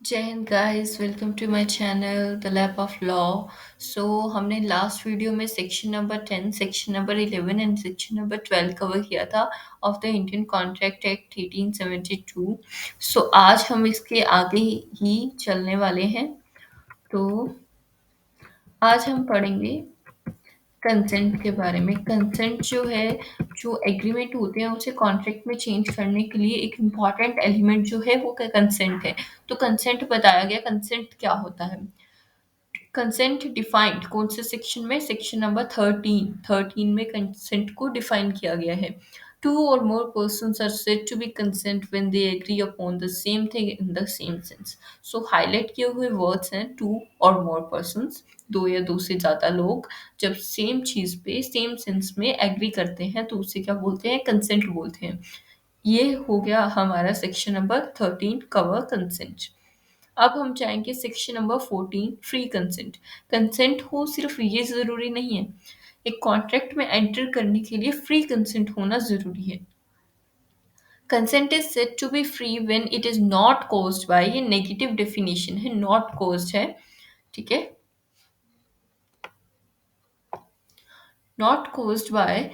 जय Hind guys, welcome to my channel the lab of law. So हमने last video में section number 10, section number 11 and section number 12 cover किया था of the Indian Contract Act 1872। So आज हम इसके आगे ही चलने वाले हैं। तो आज हम पढ़ेंगे कंसेंट के बारे में। कंसेंट जो है, जो एग्रीमेंट होते हैं उसे कॉन्ट्रैक्ट में चेंज करने के लिए एक इम्पॉर्टेंट एलिमेंट जो है वो कंसेंट है। तो कंसेंट बताया गया, कंसेंट क्या होता है। कंसेंट डिफाइंड कौन से सेक्शन में, सेक्शन नंबर 13 में कंसेंट को डिफाइन किया गया है। टू और मोर persons are said to be consent when they agree upon the same thing in the same sense। So highlight किए हुए वर्ड्स हैं टू और मोर persons, दो या दो से ज्यादा लोग जब सेम चीज पे सेम सेंस में एग्री करते हैं तो उसे क्या बोलते हैं, कंसेंट बोलते हैं। ये हो गया हमारा सेक्शन नंबर 13 कवर कंसेंट। अब हम जाएंगे section number 14, free consent. Consent हो सिर्फ ये जरूरी नहीं है, एक कॉन्ट्रैक्ट में एंटर करने के लिए फ्री कंसेंट होना जरूरी है। Consent is said to be free when it is not caused by, ये नेगेटिव डेफिनेशन है, नॉट कॉज्ड है, ठीक है, not caused by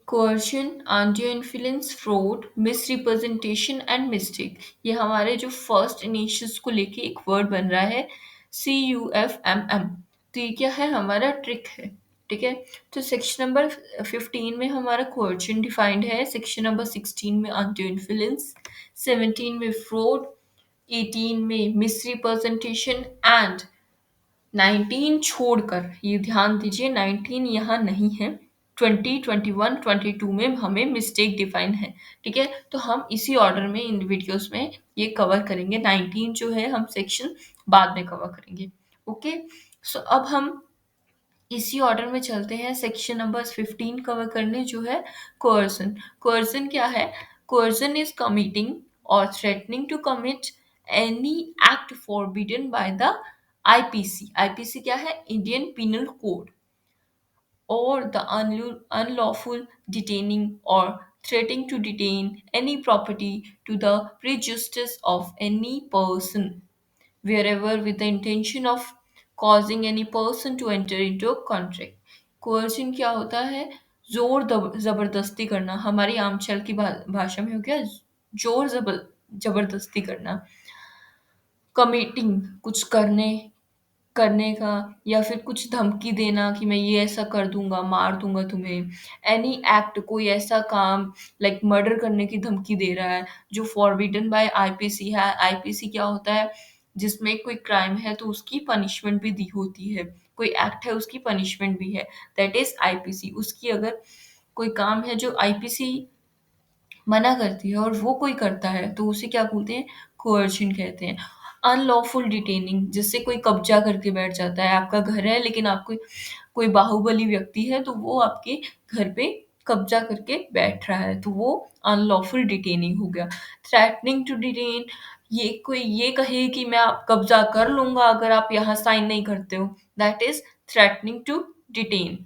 coercion, undue influence, fraud, misrepresentation and mistake. ये हमारे जो फर्स्ट इनिशियल्स को लेके एक वर्ड बन रहा है, CUFMM। तो ये क्या है, हमारा ट्रिक है, ठीक है। तो सेक्शन नंबर 15 में हमारा coercion डिफाइंड है, सेक्शन नंबर 16 में undue influence, 17 में फ्रॉड, 18 में मिसरिप्रेजेंटेशन एंड 19 छोड़कर, ये ध्यान दीजिए 19 यहाँ नहीं है, 20, 21, 22 में हमें मिस्टेक डिफाइन है, ठीक है। तो हम इसी ऑर्डर में इन वीडियोस में ये कवर करेंगे। 19 जो है हम सेक्शन बाद में कवर करेंगे, ओके। सो अब हम इसी ऑर्डर में चलते हैं सेक्शन नंबर 15 कवर करने, जो है कोर्सन। कोर्सन क्या है, कोर्सन इज कमिटिंग और threatening to commit any act forbidden by the IPC. IPC क्या है, Indian penal code. Or the unlawful detaining or threatening to detain any property to the prejudice of any person, wherever with the intention of causing any person to enter into a contract। coercion क्या होता है, जोर जबरदस्ती करना, हमारी आमचल की भाषा में हो गया जोर जबरदस्ती करना। कमिटिंग कुछ करने करने का, या फिर कुछ धमकी देना कि मैं ये ऐसा कर दूंगा, मार दूंगा तुम्हें। एनी एक्ट, कोई ऐसा काम, लाइक मर्डर करने की धमकी दे रहा है जो फॉरबिडन बाय आईपीसी है। आईपीसी क्या होता है, जिसमें कोई क्राइम है तो उसकी पनिशमेंट भी दी होती है, कोई एक्ट है उसकी पनिशमेंट भी है, दैट इज आईपीसी। उसकी अगर कोई काम है जो आईपीसी मना करती है और वो कोई करता है तो उसे क्या बोलते हैं, कोअर्शन कहते हैं। अनलॉफुल डिटेनिंग, जिससे कोई कब्जा करके बैठ जाता है, आपका घर है लेकिन आपको कोई बाहुबली व्यक्ति है तो वो आपके घर पे कब्जा करके बैठ रहा है, तो वो अनलॉफुल डिटेनिंग हो गया। थ्रेटनिंग टू डिटेन, ये कोई ये कहे कि मैं आप कब्जा कर लूंगा अगर आप यहाँ साइन नहीं करते हो, that is threatening to detain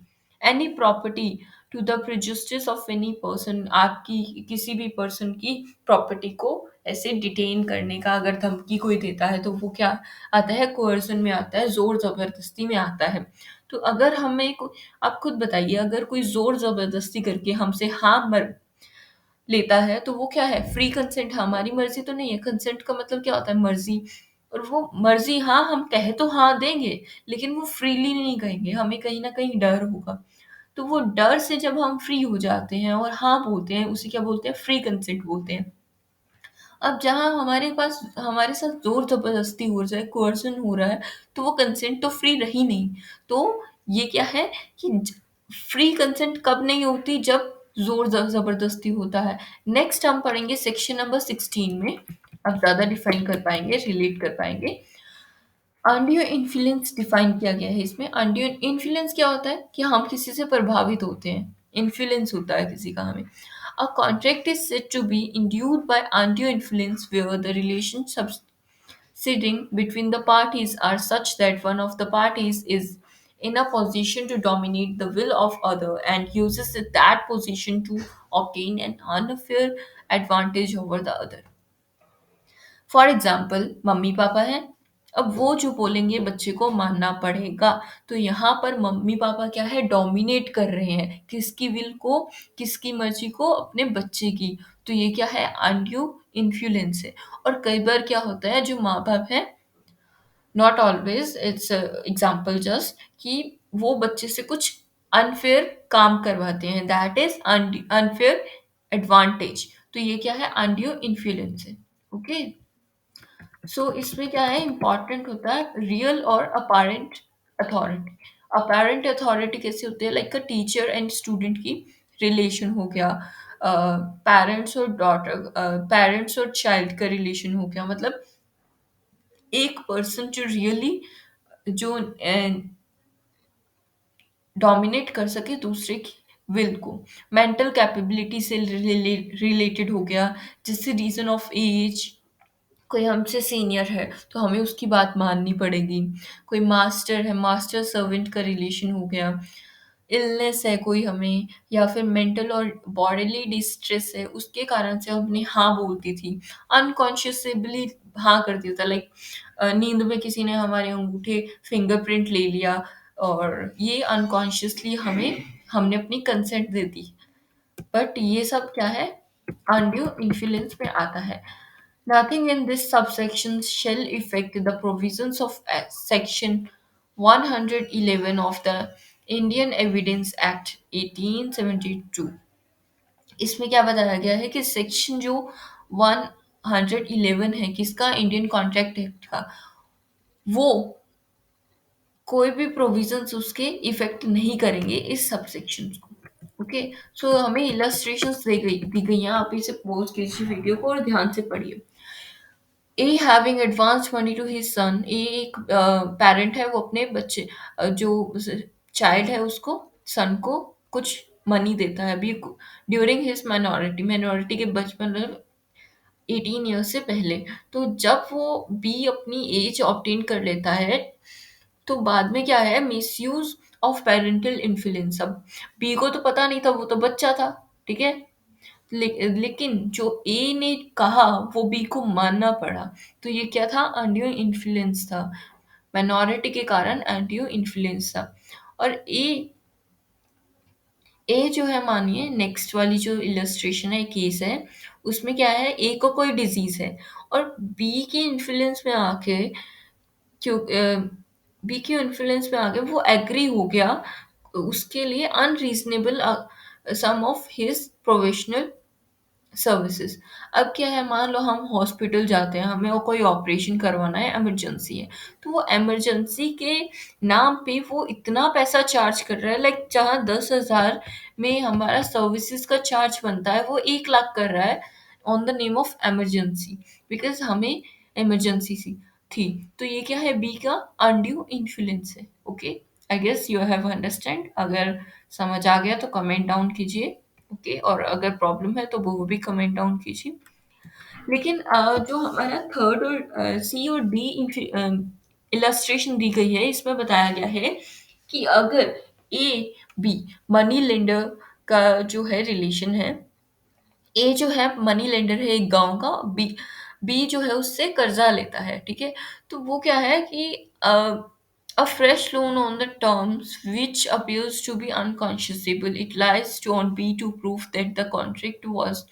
any property to the prejudice of any person. आपकी किसी भी पर्सन की प्रॉपर्टी को ऐसे डिटेन करने का अगर धमकी कोई देता है तो वो क्या आता है, कोercion में आता है, जोर जबरदस्ती में आता है। तो अगर हमें आप खुद बताइए, अगर कोई जोर जबरदस्ती करके हमसे हाँ मर लेता है तो वो क्या है, फ्री कंसेंट। हमारी मर्जी तो नहीं है, कंसेंट का मतलब क्या होता है, मर्जी। और वो मर्जी, हाँ हम कहे तो हाँ देंगे, लेकिन वो फ्रीली नहीं कहेंगे, हमें कहीं ना कहीं डर होगा। तो वो डर से जब हम फ्री हो जाते हैं और हाँ बोलते हैं, उसे क्या बोलते हैं, फ्री कंसेंट बोलते हैं। अब जहाँ हमारे पास हमारे साथ जोर जबरदस्ती हो जाए, कोercion हो रहा है, तो वो कंसेंट तो फ्री रही नहीं। तो ये क्या है कि फ्री कंसेंट कब नहीं होती, जब जोर जबरदस्ती होता है। नेक्स्ट हम पढ़ेंगे सेक्शन नंबर 16 में, अब ज्यादा डिफाइन कर पाएंगे, रिलेट कर पाएंगे। अनड्यू इन्फ्लुएंस डिफाइन किया गया है इसमें। अनड्यू इन्फ्लुएंस क्या होता है कि हम किसी से प्रभावित होते हैं, इन्फ्लुएंस होता है किसी का हमें। A contract is said to be induced by undue influence where the relations subsiding between the parties are such that one of the parties is in a position to dominate the will of other and uses that position to obtain an unfair advantage over the other। For example mummy papa हैं, अब वो जो बोलेंगे बच्चे को मानना पड़ेगा। तो यहाँ पर मम्मी पापा क्या है, डोमिनेट कर रहे हैं किसकी विल को, किसकी मर्जी को, अपने बच्चे की। तो ये क्या है, अनड्यू इन्फ्लुएंस है। और कई बार क्या होता है, जो माँ बाप है, not always, it's example just, कि वो बच्चे से कुछ अनफेयर काम करवाते हैं, दैट इज अनफेयर एडवांटेज। तो ये क्या है, अनड्यू इन्फ्लुएंस है। ओके, सो इसमें क्या है, इंपॉर्टेंट होता है रियल और अपारेंट अथॉरिटी। अपारेंट अथॉरिटी कैसे होती है, like a teacher and student की रिलेशन हो गया, पेरेंट्स और डॉटर, पेरेंट्स और चाइल्ड का रिलेशन हो गया। मतलब एक पर्सन जो रियली जो डोमिनेट कर सके दूसरे की विल को। मेंटल कैपेबिलिटी से रिलेटेड हो गया, जैसे रीजन ऑफ एज, कोई हमसे सीनियर है तो हमें उसकी बात माननी पड़ेगी। कोई मास्टर है, मास्टर सर्वेंट का रिलेशन हो गया। इलनेस है कोई हमें, या फिर मेंटल और बॉडीली डिस्ट्रेस है, उसके कारण से हमने हाँ बोलती थी, अनकॉन्शियसली हाँ कर दिया था। लाइक नींद में किसी ने हमारे अंगूठे फिंगरप्रिंट ले लिया, और ये अनकॉन्शियसली हमने अपनी कंसेंट दे दी। बट ये सब क्या है, अनड्यू इन्फ्लुएंस में आता है। Nothing in this subsection shall affect the provisions of Section 111 of the Indian Evidence Act 1872। इसमें क्या बताया गया है कि सेक्शन जो 111 है किसका, इंडियन कॉन्ट्रैक्ट एक्ट का, वो कोई भी प्रोविजंस उसके इफेक्ट नहीं करेंगे इस सबसेक्शन को। ओके, सो हमें इलस्ट्रेशंस दी गई हैं, आप इसे पॉज कीजिए वीडियो को और ध्यान से पढ़िए। A having advance money to his son, A एक पेरेंट है, वो अपने बच्चे जो चाइल्ड है उसको, सन को कुछ मनी देता है अभी ड्यूरिंग हिज माइनॉरिटी, माइनॉरिटी के बचपन, मतलब 18 ईयर्स से पहले। तो जब वो बी अपनी एज ऑब्टेन कर लेता है, तो बाद में क्या है, मिसयूज ऑफ पेरेंटल इन्फ्लुएंस। अब बी को तो पता नहीं था, वो तो बच्चा था, ठीक है। लेकिन जो ए ने कहा वो बी को मानना पड़ा। तो ये क्या था, अनड्यू इन्फ्लुएंस था, माइनॉरिटी के कारण अनड्यू इन्फ्लुएंस था। और ए जो है, मानिए नेक्स्ट वाली जो इलस्ट्रेशन है, केस है, उसमें क्या है, ए को कोई डिजीज है और बी के इन्फ्लुएंस में आके, क्यों बी के इन्फ्लुएंस में आके वो एग्री हो गया उसके लिए unreasonable sum of his professional services. अब क्या है, मान लो हम हॉस्पिटल जाते हैं, हमें वो कोई ऑपरेशन करवाना है, इमरजेंसी है, तो वो इमरजेंसी के नाम पे वो इतना पैसा चार्ज कर रहा है, लाइक जहाँ 10,000 में हमारा सर्विसेज का चार्ज बनता है, वो 1 लाख कर रहा है on the name of emergency, because हमें इमरजेंसी थी। तो ये क्या है, बी का अनड्यू इन्फ्लुएंस है। Okay, I guess you have understand. अगर समझ आ गया तो कमेंट डाउन कीजिए। ओके, और अगर प्रॉब्लम है तो वो भी कमेंट डाउन कीजिए। लेकिन जो हमारा थर्ड और सी और डी इलस्ट्रेशन दी गई है, इसमें बताया गया है कि अगर ए बी मनी लेंडर का जो है रिलेशन है, ए जो है मनी लेंडर है एक गांव का, बी जो है उससे कर्जा लेता है, ठीक है। तो वो क्या है कि a fresh loan on the terms which appears to be unconscionable, it lies to on B to prove that the contract was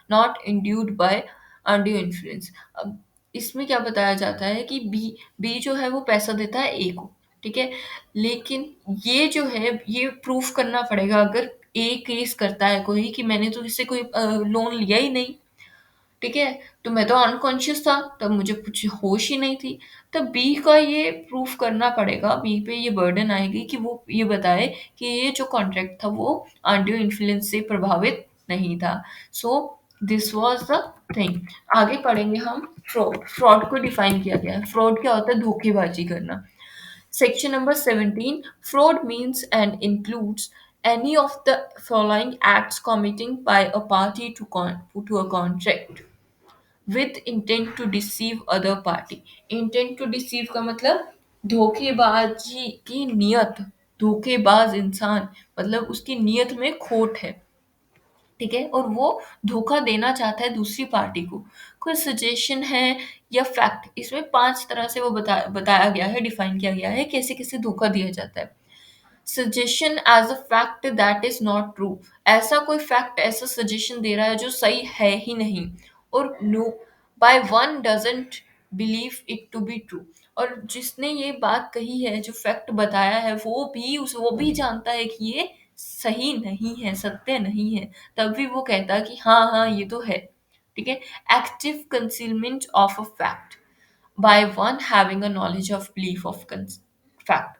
not induced by undue influence। अब इसमें क्या बताया जाता है कि बी जो है वो पैसा देता है ए को, ठीक है। लेकिन ये जो है, ये प्रूफ करना पड़ेगा, अगर ए केस करता है कोई कि मैंने तो इससे कोई लोन लिया ही नहीं, ठीक है, तो मैं तो अनकॉन्शियस था, तब मुझे कुछ होश ही नहीं थी। तब बी का ये प्रूफ करना पड़ेगा, बी पे ये बर्डन आएगी कि वो ये बताए कि ये जो कॉन्ट्रैक्ट था वो अनड्यू इन्फ्लुएंस से प्रभावित नहीं था। So this was the thing. आगे पढ़ेंगे हम फ्रॉड। फ्रॉड को डिफाइन किया गया है। फ्रॉड क्या होता है, धोखेबाजी करना। Section number 17, fraud means and includes any of the following acts committing by a party to a contract with intent to deceive other party। Intent to deceive का मतलब धोखेबाजी की नियत, धोखेबाज इंसान, मतलब उसकी नियत में खोट है, ठीक है? और वो धोखा देना चाहता है दूसरी पार्टी को। कोई सजेशन है या फैक्ट, इसमें 5 तरह से वो बताया गया है, डिफाइन किया गया है कैसे-कैसे धोखा दिया जाता है। Suggestion as a fact that is not true, ऐसा कोई फैक्ट, ऐसा सजेशन दे रहा है जो सही है ही नहीं, और no by one doesn't believe it to be true, और जिसने ये बात कही है, जो फैक्ट बताया है, वो भी जानता है कि ये सही नहीं है, सत्य नहीं है, तब भी वो कहता है कि हाँ, हाँ, ये तो है। ठीक है? Active concealment of a fact by one having a knowledge of belief of fact.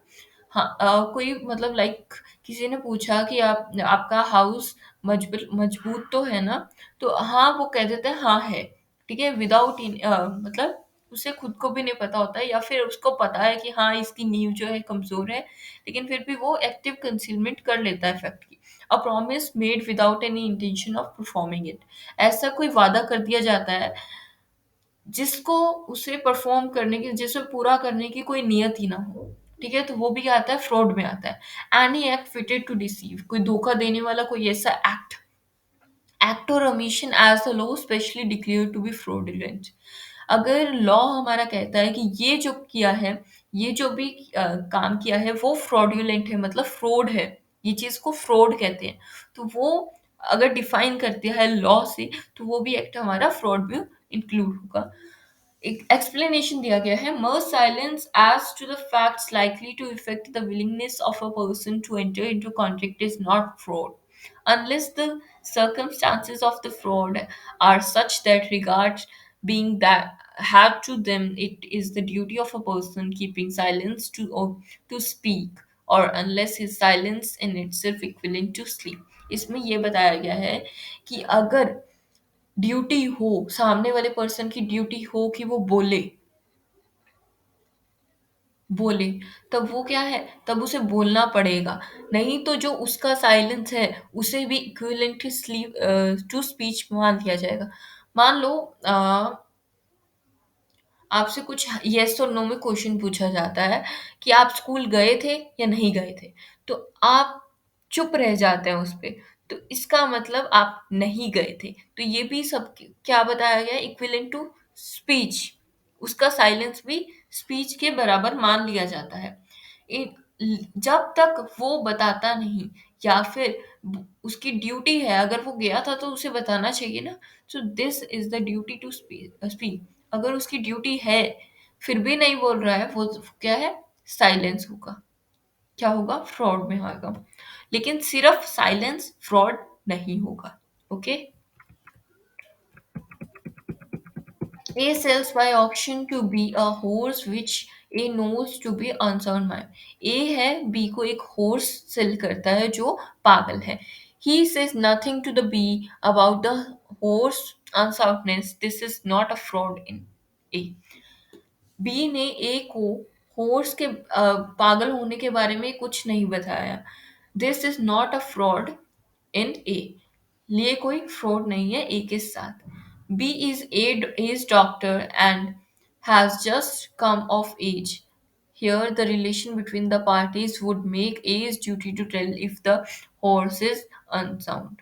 हाँ, कोई मतलब लाइक किसी ने पूछा कि आप आपका हाउस मजबूत तो है ना? तो हाँ, वो कह देते हैं हाँ है। ठीक है? विदाउट मतलब उसे खुद को भी नहीं पता होता है, या फिर उसको पता है कि हाँ, इसकी नींव जो है कमजोर है, लेकिन फिर भी वो एक्टिव कंसीलमेंट कर लेता है फैक्ट की। A promise made without any intention of performing it, ऐसा कोई वादा कर दिया जाता है जिसको उसे परफॉर्म करने की, जिसे पूरा करने की कोई नियत ही ना हो। ठीक है? तो वो भी आता है, फ्रॉड में आता है। Any act fitted to deceive, कोई धोखा देने वाला कोई ऐसा एक्ट और omission as the law specially declare to be fraudulent. अगर लॉ हमारा कहता है कि ये जो किया है, ये जो भी काम किया है वो फ्रॉडुलेंट है, मतलब फ्रॉड है, ये चीज को फ्रॉड कहते हैं, तो वो अगर डिफाइन करती है लॉ से, तो वो भी एक्ट हमारा फ्रॉड में इंक्लूड होगा। एक एक्सप्लेनेशन दिया गया है, mere silence as to the facts likely to affect the willingness of a person to enter into contract is not fraud unless the circumstances of the fraud are such that regard being that had to them, it is the duty of a person keeping silence to speak, or unless his silence in itself equivalent to sleep। इसमें ये बताया गया है कि अगर duty हो, सामने वाले पर्सन की ड्यूटी हो कि वो बोले, तब वो क्या है, तब उसे बोलना पड़ेगा। नहीं तो जो उसका साइलेंस है, उसे भी इक्विवेलेंट टू टू स्पीच मान लिया जाएगा। मान लो आपसे कुछ येस और नो में क्वेश्चन पूछा जाता है कि आप स्कूल गए थे या नहीं गए थे, तो आप चुप रह जाते हैं उस पे, तो इसका मतलब आप नहीं गए थे। तो ये भी सब क्या बताया गया है, इक्विवेलेंट टू स्पीच, उसका साइलेंस भी स्पीच के बराबर मान लिया जाता है। जब तक वो बताता नहीं, या फिर उसकी ड्यूटी है, अगर वो गया था तो उसे बताना चाहिए ना। So this is the duty to speak. अगर उसकी ड्यूटी है, फिर भी नहीं बोल रहा है, वो क्या है, साइलेंस होगा। क्या होगा, फ्रॉड में आएगा। लेकिन सिर्फ साइलेंस फ्रॉड नहीं होगा। Okay. A sells by auction to B a horse which A knows to be unsound mind। A है, B को एक horse सेल करता है जो पागल है। He says nothing to the B about the horse unsoundness। This is not a fraud in A। B ने A को हॉर्स के पागल होने के बारे में कुछ नहीं बताया। This is not a fraud in A, लिए कोई फ्रॉड नहीं है ए के साथ। B is as doctor and has just come of age. Here, the relation between the parties would make A's duty to tell if the horse is unsound।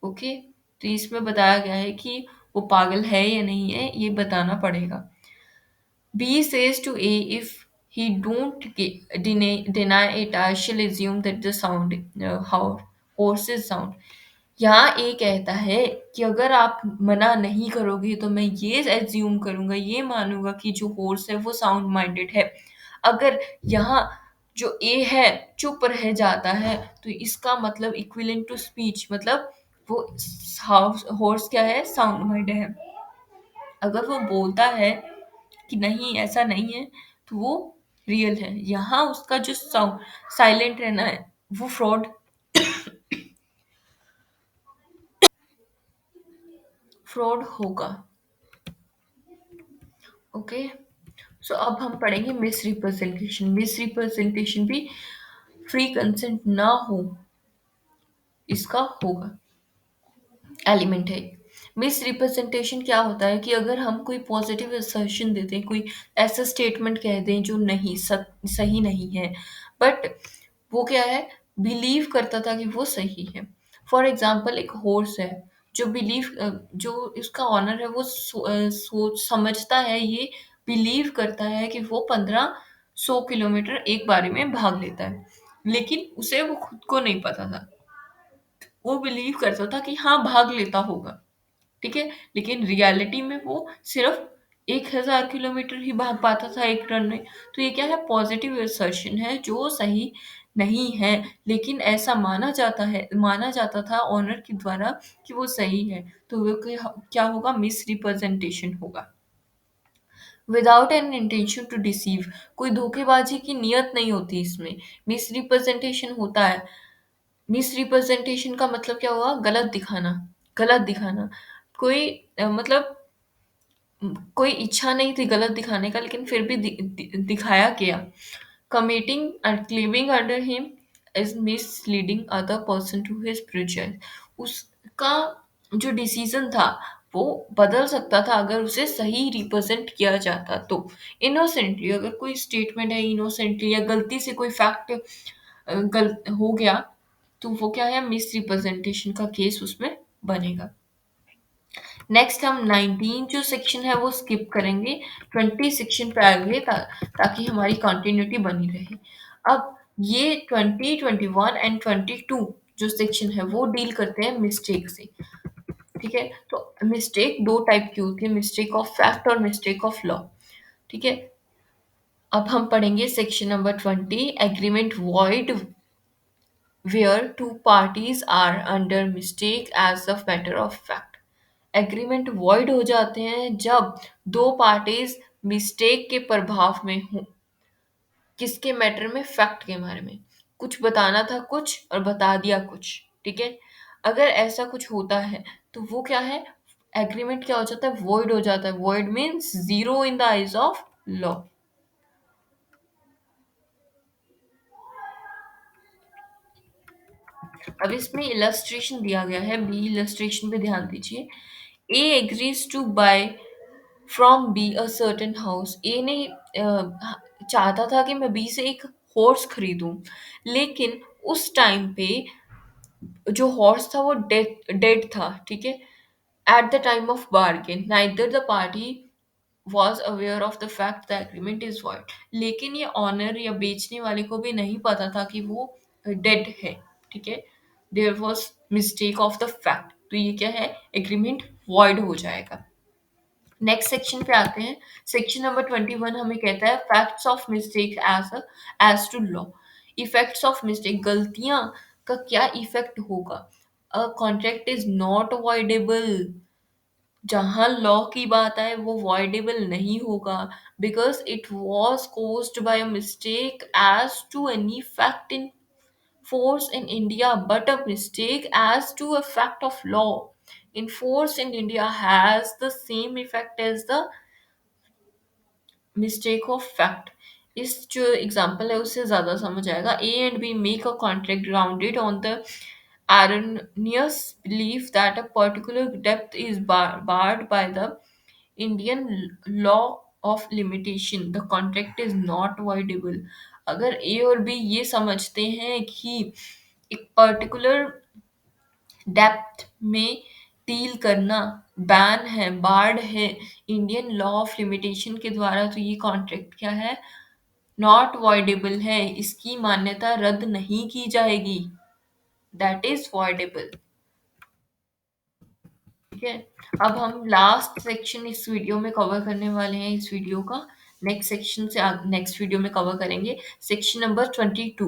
Okay, तो इसमें बताया गया है कि वो पागल है या नहीं है, ये बताना पड़ेगा। B says to A, if he don't deny it, I shall assume that the sound how horses sound। यहाँ ए कहता है कि अगर आप मना नहीं करोगे तो मैं ये एज्यूम करूंगा, ये मानूंगा कि जो हॉर्स है वो साउंड माइंडेड है। अगर यहाँ जो ए है चुप रह जाता है, तो इसका मतलब इक्विवेलेंट टू स्पीच, मतलब वो हॉर्स क्या है, साउंड माइंडेड है। अगर वो बोलता है कि नहीं ऐसा नहीं है, तो वो रियल है। यहाँ उसका जो साउंड साइलेंट रहना है, वो फ्रॉड होगा। ओके। सो अब हम पढ़ेंगे मिस रिप्रेजेंटेशन। मिस रिप्रेजेंटेशन भी फ्री कंसेंट ना हो, इसका होगा, एलिमेंट है। मिस रिप्रेजेंटेशन क्या होता है कि अगर हम कोई पॉजिटिव असर्शन देते हैं, कोई ऐसा स्टेटमेंट कह दें जो नहीं सही नहीं है, बट वो क्या है, बिलीव करता था कि वो सही है। फॉर एग्जाम्पल एक हॉर्स है जो जो इसका ऑनर है वो सोच समझता है, ये बिलीव करता है कि वो 1500 किलोमीटर एक बारी में भाग लेता है, लेकिन उसे वो खुद को नहीं पता था। वो बिलीव करता था कि हाँ भाग लेता होगा, ठीक है, लेकिन रियलिटी में वो सिर्फ 1000 किलोमीटर ही भाग पाता था एक रन में। तो ये क्या है, पॉजिटिव असर्शन है जो सही नहीं है, लेकिन ऐसा माना जाता था ऑनर के द्वारा कि वो सही है। तो वो क्या होगा, मिस रिप्रेजेंटेशन होगा। Without an intention to deceive, कोई धोखेबाजी की नियत नहीं होती इसमें, मिस रिप्रेजेंटेशन होता है। मिस रिप्रेजेंटेशन का मतलब क्या हुआ, गलत दिखाना, गलत दिखाना। कोई मतलब कोई इच्छा नहीं थी गलत दिखाने का, लेकिन फिर भी दिखाया गया। Committing and cleaving under him is misleading other person to his prejudice. उसका जो डिसीजन था वो बदल सकता था अगर उसे सही रिप्रेजेंट किया जाता तो। इनोसेंटली अगर कोई स्टेटमेंट है इनोसेंटली या गलती से कोई फैक्ट गल हो गया, तो वो क्या है, मिस रिप्रेजेंटेशन का केस उसमें बनेगा। नेक्स्ट हम 19 जो सेक्शन है वो स्किप करेंगे, 20 सेक्शन पे आएंगे ताकि हमारी कंटिन्यूटी बनी रहे। अब ये 20, 21 एंड 22 जो सेक्शन है वो डील करते हैं मिस्टेक से, ठीक है। तो मिस्टेक दो टाइप की होती है, मिस्टेक ऑफ फैक्ट और मिस्टेक ऑफ लॉ, ठीक है। अब हम पढ़ेंगे section number 20, agreement void where two parties are under mistake as a matter of fact। Agreement void हो जाते हैं जब दो पार्टीज मिस्टेक के प्रभाव में हों। किसके मैटर में, फैक्ट के बारे में, कुछ बताना था कुछ और बता दिया कुछ, ठीक है। अगर ऐसा कुछ होता है तो वो क्या है, एग्रीमेंट क्या हो जाता है, वॉइड हो जाता है। Void means zero in the eyes of law. अब इसमें इलस्ट्रेशन दिया गया है, बी इलस्ट्रेशन पे ध्यान दीजिए। A agrees to buy from B a certain house. A ने चाहता था कि मैं बी से एक हॉर्स खरीदूं, लेकिन उस टाइम पे जो हॉर्स था वो डेड डेड था, ठीक है। At the time of bargain neither the party was aware of the fact the agreement is void. लेकिन ये ऑनर या बेचने वाले को भी नहीं पता था कि वो डेड है, ठीक है। There was mistake of the fact, तो ये क्या है, एग्रीमेंट वॉइड हो जाएगा। नेक्स्ट सेक्शन पे आते हैं। सेक्शन नंबर 21 हमें कहता है facts of mistake as to law. Effects of mistake, गलतियां का क्या इफेक्ट होगा। A contract is not voidable, जहां लॉ की बात आए वो वॉइडेबल नहीं होगा, because it was caused by a mistake as to any fact in force in India, but a mistake as to a fact of law in force in India has the same effect as the mistake of fact। इस जो example है उससे ज्यादा समझ आएगा। A and B make a contract grounded on the erroneous belief that a particular depth is barred by the Indian law of limitation, the contract is not voidable। अगर ए और B ये समझते हैं कि एक पर्टिकुलर डेप्थ में deal करना ban है, बार्ड है इंडियन लॉ ऑफ लिमिटेशन के द्वारा, तो ये कॉन्ट्रैक्ट क्या है, नॉट वॉइडेबल है, इसकी मान्यता रद्द नहीं की जाएगी, दैट इज वॉइडेबल, ठीक है। अब हम लास्ट सेक्शन इस वीडियो में कवर करने वाले हैं, इस वीडियो का नेक्स्ट सेक्शन से नेक्स्ट वीडियो में कवर करेंगे। Section number 22,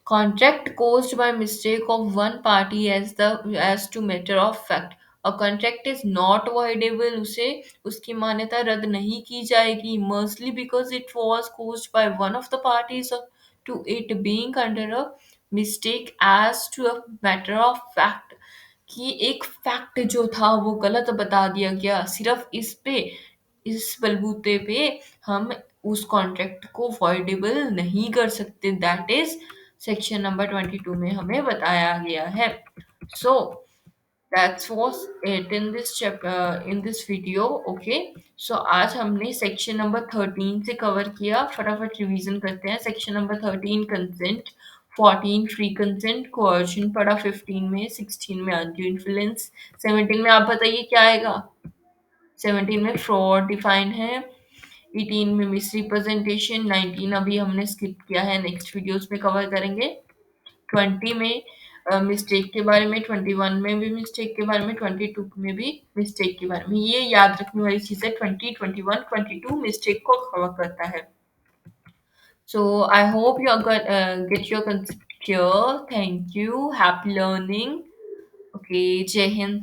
contract caused by mistake of one party as to matter of fact। a contract is not voidable, उसे उसकी मान्यता रद्द नहीं की जाएगी, mostly because it was caused by one of the parties to it being under a mistake as to a matter of fact। कि एक fact जो था वो गलत बता दिया गया, सिर्फ इस बलबूते पे हम उस कॉन्ट्रैक्ट को वॉइडेबल नहीं कर सकते, दैट इज सेक्शन नंबर 22 में हमें बताया गया है। So that's was it in this in this video, okay. So आज हमने सेक्शन नंबर 13 से कवर किया, फटाफट रिवीजन करते हैं। Section number 13, consent 14 free consent, कोercion पढ़ा 15 में, 16 में अनड्यू इन्फ्लुएंस, 17 में आप बताइए क्या आएगा? 17 में फ्रॉड डिफाइन है, 18 में मिस रिप्रेजेंटेशन, 19 अभी हमने स्किप किया है, नेक्स्ट वीडियोस में कवर करेंगे, 20 में मिस्टेक के बारे में, 21 में भी मिस्टेक के बारे में, 22 में भी मिस्टेक के बारे में। ये याद रखने वाली चीज है, 20, 21, 22 मिस्टेक को कवर करता है। So I hope you are get your concept clear. Thank you. Happy learning. Okay, Jai Hind.